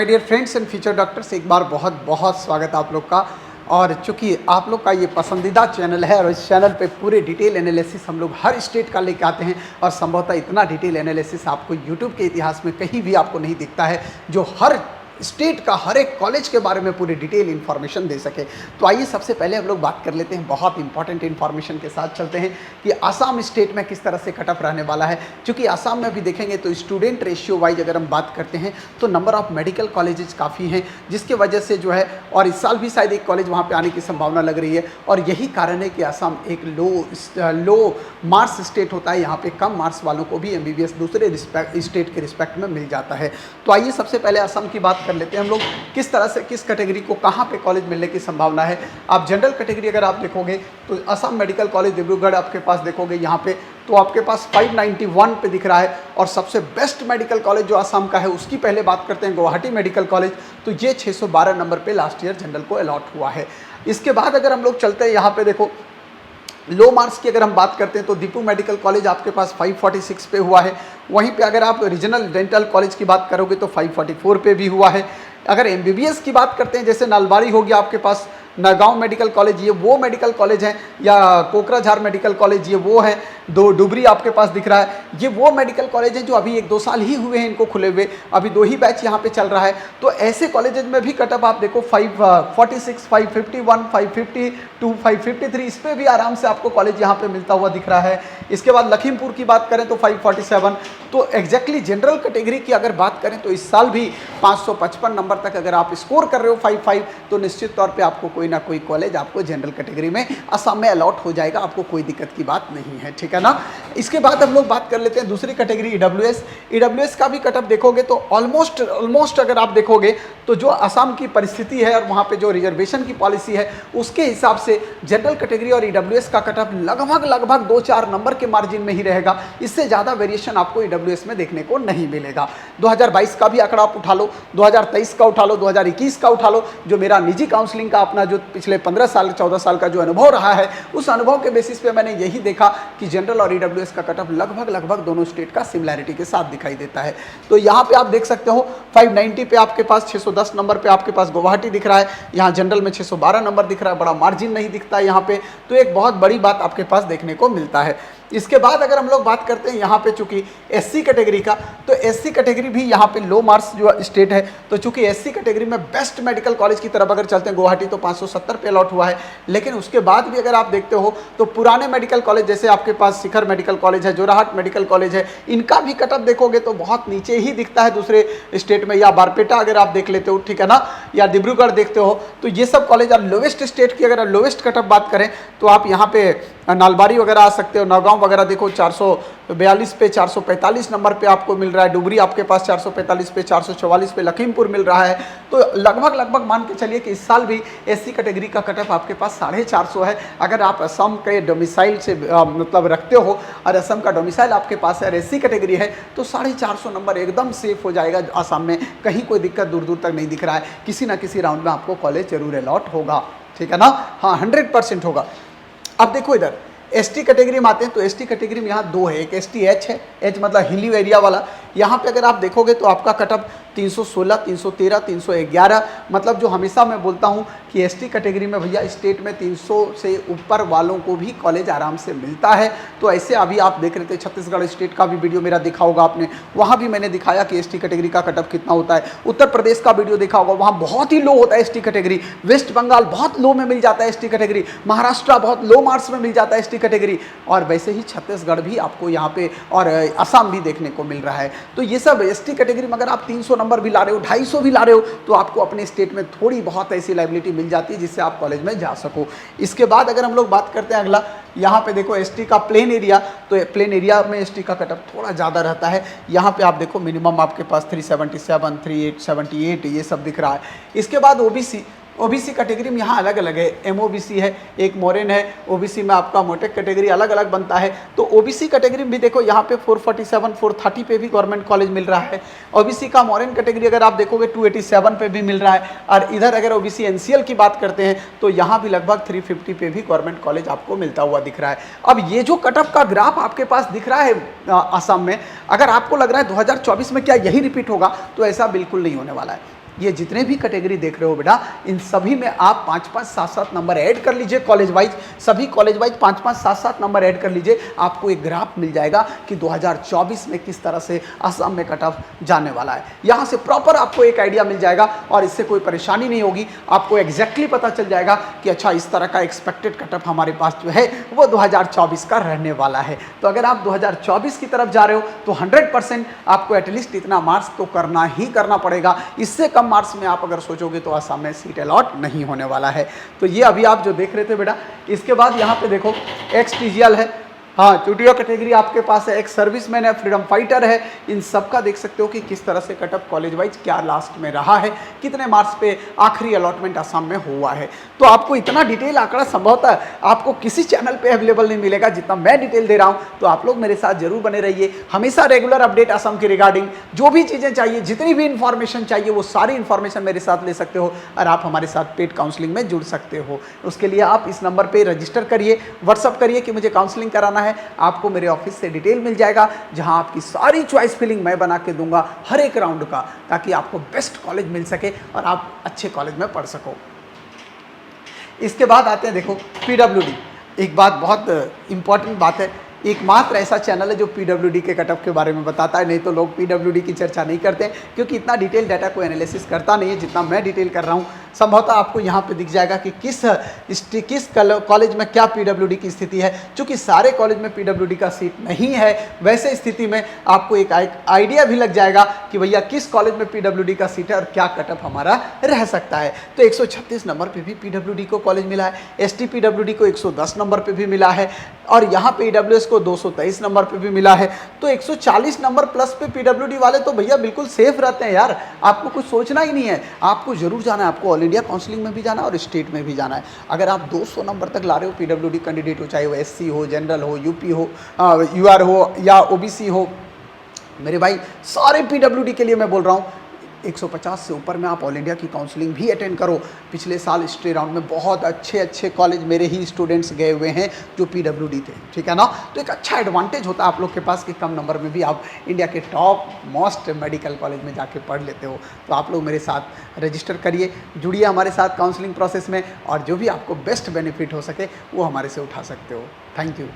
My dear friends and future doctors, एक बार बहुत बहुत स्वागत है आप लोग का। और चूंकि आप लोग का ये पसंदीदा चैनल है और इस चैनल पे पूरे डिटेल एनालिसिस हम लोग हर स्टेट का लेके आते हैं और संभवतः इतना डिटेल एनालिसिस आपको यूट्यूब के इतिहास में कहीं भी आपको नहीं दिखता है जो हर स्टेट का हर एक कॉलेज के बारे में पूरी डिटेल इन्फॉर्मेशन दे सके। तो आइए सबसे पहले हम लोग बात कर लेते हैं, बहुत इंपॉर्टेंट इन्फॉर्मेशन के साथ चलते हैं कि आसाम स्टेट में किस तरह से कट ऑफ रहने वाला है। क्योंकि आसाम में भी देखेंगे तो स्टूडेंट रेशियो वाइज अगर हम बात करते हैं तो नंबर ऑफ मेडिकल कॉलेजेस काफ़ी हैं, जिसकी वजह से जो है और इस साल भी शायद एक कॉलेज वहाँ पर आने की संभावना लग रही है। और यही कारण है कि आसाम एक लो मार्क्स स्टेट होता है, यहाँ पे कम मार्क्स वालों को भी MBBS दूसरे स्टेट के रिस्पेक्ट में मिल जाता है। तो आइए सबसे पहले आसाम की बात कर लेते हैं हम लोग, किस तरह से किस कैटेगरी को कहाँ पे कॉलेज मिलने की संभावना है। आप जनरल कैटेगरी अगर आप देखोगे तो असम मेडिकल कॉलेज डिब्रूगढ़ आपके पास देखोगे यहाँ पे तो आपके पास 591 पे दिख रहा है। और सबसे बेस्ट मेडिकल कॉलेज जो असम का है उसकी पहले बात करते हैं, गुवाहाटी मेडिकल कॉलेज, तो ये 612 नंबर पे लास्ट ईयर जनरल को अलॉट हुआ है। इसके बाद अगर हम लोग चलते हैं यहाँ पे देखो लो मार्क्स की अगर हम बात करते हैं तो दीपू मेडिकल कॉलेज आपके पास 546 पे हुआ है। वहीं पे अगर आप रीजनल डेंटल कॉलेज की बात करोगे तो 544 पे भी हुआ है। अगर MBBS की बात करते हैं जैसे नलबाड़ी हो गया आपके पास, नगांव मेडिकल कॉलेज ये वो मेडिकल कॉलेज है, या कोकराझार मेडिकल कॉलेज ये वो है, दो डुबरी आपके पास दिख रहा है, ये वो मेडिकल कॉलेज हैं जो अभी 1-2 साल ही हुए हैं इनको खुले हुए, अभी 2 ही बैच यहाँ पे चल रहा है। तो ऐसे कॉलेजेस में भी कटअप आप देखो 546, 551, 552, 553, इस पर भी आराम से आपको कॉलेज यहाँ पे मिलता हुआ दिख रहा है। इसके बाद लखीमपुर की बात करें तो 547। तो एग्जैक्टली जनरल कैटेगरी की अगर बात करें तो इस साल भी 555 नंबर तक अगर आप स्कोर कर रहे हो 55, तो निश्चित तौर पे आपको कोई ना कोई कॉलेज आपको जनरल कैटेगरी में असम में अलॉट हो जाएगा, आपको कोई दिक्कत की बात नहीं है, ठीक है ना। इसके बाद हम लोग बात कर लेते हैं दूसरी कैटेगरी EWS का भी कटअप देखोगे तो ऑलमोस्ट अगर आप देखोगे तो जो असम की परिस्थिति है और वहाँ पे जो रिजर्वेशन की पॉलिसी है उसके हिसाब से जनरल कैटेगरी और EWS का कटअप लगभग 2-4 नंबर के मार्जिन में ही रहेगा। इससे ज़्यादा वेरिएशन आपको EWS में देखने को नहीं मिलेगा। 2022 का भी आंकड़ा आप उठा लो, 2023 का उठा लो, 2021 का उठा लो, जो मेरा निजी काउंसलिंग का अपना जो पिछले 15 साल 14 साल का जो अनुभव रहा है उस अनुभव के बेसिस पे मैंने यही देखा कि जनरल और EWS का कटअप लगभग दोनों स्टेट का सिमिलैरिटी के साथ दिखाई देता है। तो यहाँ पे आप देख सकते हो 590 पे आपके पास 610 नंबर पे आपके पास गुवाहाटी दिख रहा है, यहाँ जनरल में 612 नंबर दिख रहा है, बड़ा मार्जिन नहीं दिखता है यहाँ पे। तो एक बहुत बड़ी बात आपके पास देखने को मिलता है। इसके बाद अगर हम लोग बात करते हैं यहाँ पे चूंकि SC कैटेगरी का, तो SC कैटेगरी भी यहाँ पे लो मार्क्स जो स्टेट है, तो चूंकि SC कैटेगरी में बेस्ट मेडिकल कॉलेज की तरफ अगर चलते हैं गुवाहाटी तो 570 पे अलॉट हुआ है। लेकिन उसके बाद भी अगर आप देखते हो तो पुराने मेडिकल कॉलेज जैसे आपके पास शिखर मेडिकल कॉलेज है, जोराहट मेडिकल कॉलेज है, इनका भी कटअप देखोगे तो बहुत नीचे ही दिखता है दूसरे स्टेट में। या बारपेटा अगर आप देख लेते हो, ठीक है ना, या डिब्रूगढ़ देखते हो, तो ये सब कॉलेज और लोवेस्ट स्टेट की अगर लोवेस्ट कटअप बात करें तो आप यहाँ पे नालबारी वगैरह आ सकते हो, नौगांव वगैरह देखो 442 पे 445 नंबर पे आपको मिल रहा है, डुबरी आपके पास 445 पे 444 पे लखीमपुर मिल रहा है। तो लगभग मान के चलिए कि इस साल भी SC कैटेगरी का कटअप आपके पास 450 है। अगर आप असम के डोमिसाइल से मतलब रखते हो और असम का डोमिसाइल आपके पास है और SC कैटेगरी है तो 450 नंबर एकदम सेफ हो जाएगा असम में। कहीं कोई दिक्कत दूर तक नहीं दिख रहा है, किसी ना किसी राउंड में आपको कॉलेज जरूर अलॉट होगा, ठीक है ना, हाँ 100% होगा। अब देखो इधर ST कैटेगरी में आते हैं तो ST कैटेगरी में यहाँ 2 है, एक STH है, H मतलब हिली एरिया वाला। यहाँ पे अगर आप देखोगे तो आपका कटअप 316, 313, 311, मतलब जो हमेशा मैं बोलता हूँ कि ST कैटेगरी में भैया स्टेट में 300 से ऊपर वालों को भी कॉलेज आराम से मिलता है। तो ऐसे अभी आप देख रहे थे छत्तीसगढ़ स्टेट का भी वीडियो मेरा देखा होगा आपने, वहाँ भी मैंने दिखाया कि ST कैटेगरी का कटअप कितना होता है। उत्तर प्रदेश का वीडियो देखा होगा, वहाँ बहुत ही लो होता है ST कैटेगरी। वेस्ट बंगाल बहुत लो में मिल जाता है ST कैटेगरी, महाराष्ट्र बहुत लो मार्क्स में मिल जाता है ST कैटेगरी, और वैसे ही छत्तीसगढ़ भी आपको यहाँ पे और असम भी देखने को मिल रहा है। तो ये सब ST कैटेगरी में अगर आप 300 नंबर भी ला रहे हो, 250 भी ला रहे हो, तो आपको अपने स्टेट में थोड़ी बहुत ऐसी लाइबिलिटी मिल जाती है जिससे आप कॉलेज में जा सको। इसके बाद अगर हम लोग बात करते हैं अगला, यहाँ पे देखो ST का प्लेन एरिया, तो प्लेन एरिया में ST का कटअप थोड़ा ज़्यादा रहता है। यहाँ पे आप देखो मिनिमम आपके पास 377, 3878 ये सब दिख रहा है। इसके बाद OBC कैटेगरी में यहाँ अलग अलग है, MOBC है, एक मोरेन है, OBC में आपका मोटेक कैटेगरी अलग अलग बनता है। तो OBC कैटेगरी में भी देखो यहाँ पे 447, 430 पे भी गवर्नमेंट कॉलेज मिल रहा है। OBC का मोरेन कैटेगरी अगर आप देखोगे 287 पे भी मिल रहा है। और इधर अगर OBC NCL की बात करते हैं तो यहाँ भी लगभग 350 पे भी गवर्नमेंट कॉलेज आपको मिलता हुआ दिख रहा है। अब ये जो कटअप का ग्राफ आपके पास दिख रहा है असम में, अगर आपको लग रहा है 2024 में क्या यही रिपीट होगा, तो ऐसा बिल्कुल नहीं होने वाला है। ये जितने भी कैटेगरी देख रहे हो बेटा, इन सभी में आप 5-5, 7-7 नंबर ऐड कर लीजिए कॉलेज वाइज, सभी कॉलेज वाइज 5-5, 7-7 नंबर ऐड कर लीजिए। आपको एक ग्राफ मिल जाएगा कि 2024 में किस तरह से असम में कट ऑफ जाने वाला है। यहाँ से प्रॉपर आपको एक आइडिया मिल जाएगा और इससे कोई परेशानी नहीं होगी। आपको एग्जैक्टली पता चल जाएगा कि अच्छा इस तरह का एक्सपेक्टेड कट ऑफ हमारे पास जो है वो 2024 का रहने वाला है। तो अगर आप 2024 की तरफ जा रहे हो तो 100% आपको एटलीस्ट इतना मार्क्स तो करना ही करना पड़ेगा। इससे कम मार्क्स में आप अगर सोचोगे तो असम में सीट अलॉट नहीं होने वाला है। तो ये अभी आप जो देख रहे थे बेटा, इसके बाद यहाँ पे देखो एक्स-टीजीएल है, हाँ चूटिया कैटेगरी आपके पास है, एक सर्विसमैन है, फ्रीडम फाइटर है। इन सब का देख सकते हो कि किस तरह से कटअप कॉलेज वाइज क्या लास्ट में रहा है, कितने मार्क्स पे आखिरी अलॉटमेंट असम में हुआ है। तो आपको इतना डिटेल आंकड़ा संभवतः आपको किसी चैनल पे अवेलेबल नहीं मिलेगा जितना मैं डिटेल दे रहा हूँ। तो आप लोग मेरे साथ जरूर बने रहिए, हमेशा रेगुलर अपडेट असम के रिगार्डिंग जो भी चीज़ें चाहिए, जितनी भी इंफॉर्मेशन चाहिए वो सारी इंफॉर्मेशन मेरे साथ ले सकते हो और आप हमारे साथ पेड काउंसलिंग में जुड़ सकते हो। उसके लिए आप इस नंबर पर रजिस्टर करिए, व्हाट्सअप करिए कि मुझे काउंसलिंग कराना है। आपको मेरे ऑफिस से डिटेल मिल जाएगा जहां आपकी सारी चॉइस फिलिंग मैं बना के दूंगा हर एक राउंड का, ताकि आपको बेस्ट कॉलेज मिल सके और आप अच्छे कॉलेज में पढ़ सको। इसके बाद आते हैं देखो पीडब्ल्यूडी। एक बात बहुत इंपॉर्टेंट बात है, एकमात्र ऐसा चैनल है जो पीडब्ल्यूडी के कटअप के बारे में बताता है, नहीं तो लोग पीडब्ल्यूडी की चर्चा नहीं करते क्योंकि इतना डिटेल डाटा को एनालिसिस करता नहीं है जितना मैं डिटेल कर रहा हूँ। संभवतः आपको यहाँ पे दिख जाएगा कि किस कॉलेज में क्या पीडब्ल्यूडी की स्थिति है। चूँकि सारे कॉलेज में पीडब्ल्यूडी का सीट नहीं है, वैसे स्थिति में आपको एक आइडिया भी लग जाएगा कि भैया किस कॉलेज में पीडब्ल्यूडी का सीट है और क्या कटअप हमारा रह सकता है। तो 136 नंबर पर भी पीडब्ल्यूडी को कॉलेज मिला है, एसटी पीडब्ल्यूडी को 110 नंबर पर भी मिला है और यहाँ पे ईडब्ल्यूएस को 223 नंबर पे भी मिला है। तो 140 नंबर प्लस पे पीडब्ल्यूडी वाले तो भैया बिल्कुल सेफ रहते हैं यार, आपको कुछ सोचना ही नहीं है। आपको जरूर जाना है, आपको ऑल इंडिया काउंसलिंग में भी जाना है और स्टेट में भी जाना है। अगर आप 200 नंबर तक ला रहे हो पीडब्ल्यूडी कैंडिडेट हो, चाहे वो एससी हो, जनरल हो, यूपी हो, यूआर हो या ओबीसी हो, मेरे भाई सारे पीडब्ल्यूडी के लिए मैं बोल रहा हूँ 150 से ऊपर में आप ऑल इंडिया की काउंसलिंग भी अटेंड करो। पिछले साल स्टे राउंड में बहुत अच्छे कॉलेज मेरे ही स्टूडेंट्स गए हुए हैं जो पीडब्ल्यूडी थे, ठीक है ना। तो एक अच्छा एडवांटेज होता है आप लोग के पास कि कम नंबर में भी आप इंडिया के टॉप मोस्ट मेडिकल कॉलेज में जाके पढ़ लेते हो। तो आप लोग मेरे साथ रजिस्टर करिए, जुड़िए हमारे साथ काउंसलिंग प्रोसेस में और जो भी आपको बेस्ट बेनिफिट हो सके वो हमारे से उठा सकते हो। Thank you.